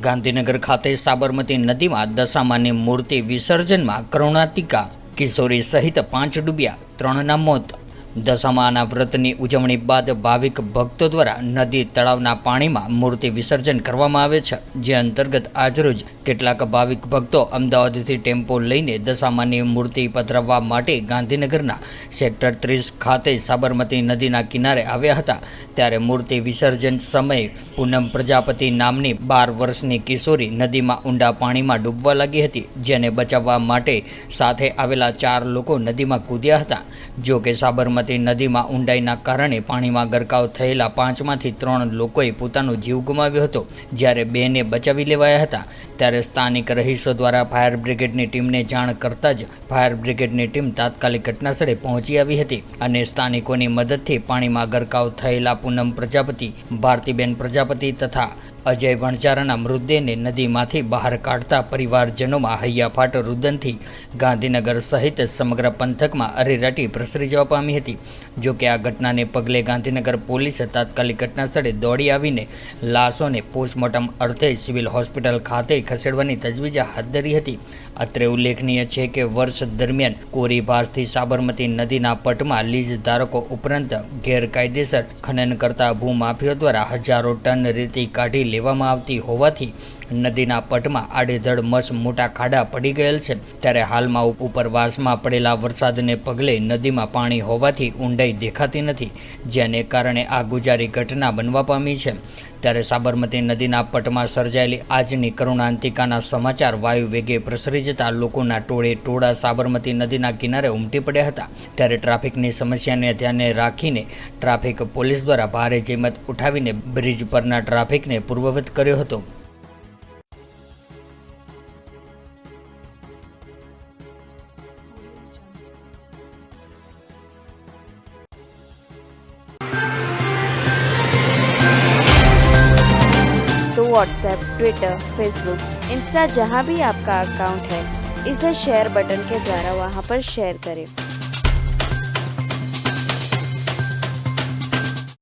ગાંધીનગર ખાતે સાબરમતી નદીમાં દશામાની મૂર્તિ વિસર્જનમાં કરુણાતિકા કિશોરી સહિત 5 ડૂબ્યા, 3ના મોત। દશામાના વ્રતની ઉજવણી બાદ ભાવિક ભક્તો દ્વારા નદી તળાવના પાણીમાં મૂર્તિ વિસર્જન કરવામાં આવે છે, જે અંતર્ગત આજરોજ કેટલાક ભાવિક ભક્તો અમદાવાદથી ટેમ્પો લઈને દશામાની મૂર્તિ પધરાવવા માટે ગાંધીનગરના સેક્ટર 30 ખાતે સાબરમતી નદીના કિનારે આવ્યા હતા। ત્યારે મૂર્તિ વિસર્જન સમયે પૂનમ પ્રજાપતિ નામની 12 વર્ષની કિશોરી નદીમાં ઊંડા પાણીમાં ડૂબવા લાગી હતી, જેને બચાવવા માટે સાથે આવેલા 4 લોકો નદીમાં કૂદ્યા હતા। જો કે સાબરમતી નદીમાં ઊંડાઈના કારણે પાણીમાં ગરકાવ થયેલા 5માંથી 3 લોકોએ પોતાનો જીવ ગુમાવ્યો હતો, જ્યારે 2ને બચાવી લેવાયા હતા। ત્યારે સ્થાનિક રહીશો દ્વારા ફાયર બ્રિગેડની ટીમને જાણ કરતા જ ફાયર બ્રિગેડની ટીમ તાત્કાલિક ઘટનાસ્થળે પહોંચી આવી હતી અને સ્થાનિકોની મદદથી પાણીમાં ગરકાવ થયેલા પૂનમ પ્રજાપતિ, ભારતીબેન પ્રજાપતિ તથા અજય વણજારાના મૃતદેહને નદીમાંથી બહાર કાઢતા પરિવારજનોમાં હૈયાફાટ રુદનથી ગાંધીનગર સહિત સમગ્ર પંથકમાં અરેરાટી પ્રસરી જવા પામી હતી। જો કે આ ઘટનાને પગલે ગાંધીનગર પોલીસે તાત્કાલિક ઘટનાસ્થળે દોડી આવીને લાશોને પોસ્ટમોર્ટમ અર્થે સિવિલ હોસ્પિટલ ખાતે ખસેડવાની તજવીજ હાથ ધરી હતી। અત્રે ઉલ્લેખનીય છે કે વર્ષ દરમિયાન કોરીભાસથી સાબરમતી નદીના પટમાં લીઝ ધારકો ઉપરાંત ગેરકાયદેસર ખનન કરતા ભૂમાફિયો દ્વારા હજારો ટન રેતી કાઢી લેવામાં આવતી હોવાથી નદીના પટમાં આડેધડ મોટા ખાડા પડી ગયેલ છે। ત્યારે હાલમાં ઉપરવાસમાં પડેલા વરસાદને પગલે નદીમાં પાણી હોવાથી ઊંડાઈ દેખાતી નથી, જેને કારણે આ ગુજારી ઘટના બનવા પામી છે। ત્યારે સાબરમતી નદીના પટમાં સર્જાયેલી આજની કરુણાંતિકાના સમાચાર વાયુ વેગે પ્રસરી જતા લોકોના ટોળા સાબરમતી નદીના કિનારે ઉમટી પડ્યા હતા। ત્યારે ટ્રાફિકની સમસ્યાને ધ્યાને રાખીને ટ્રાફિક પોલીસ દ્વારા ભારે જહેમત ઉઠાવીને બ્રિજ પરના ટ્રાફિકને પૂર્વવત કર્યો હતો। तो व्हाट्सएप, ट्विटर, फेसबुक, इंस्टा जहाँ भी आपका अकाउंट है, इसे शेयर बटन के द्वारा वहाँ पर शेयर करें।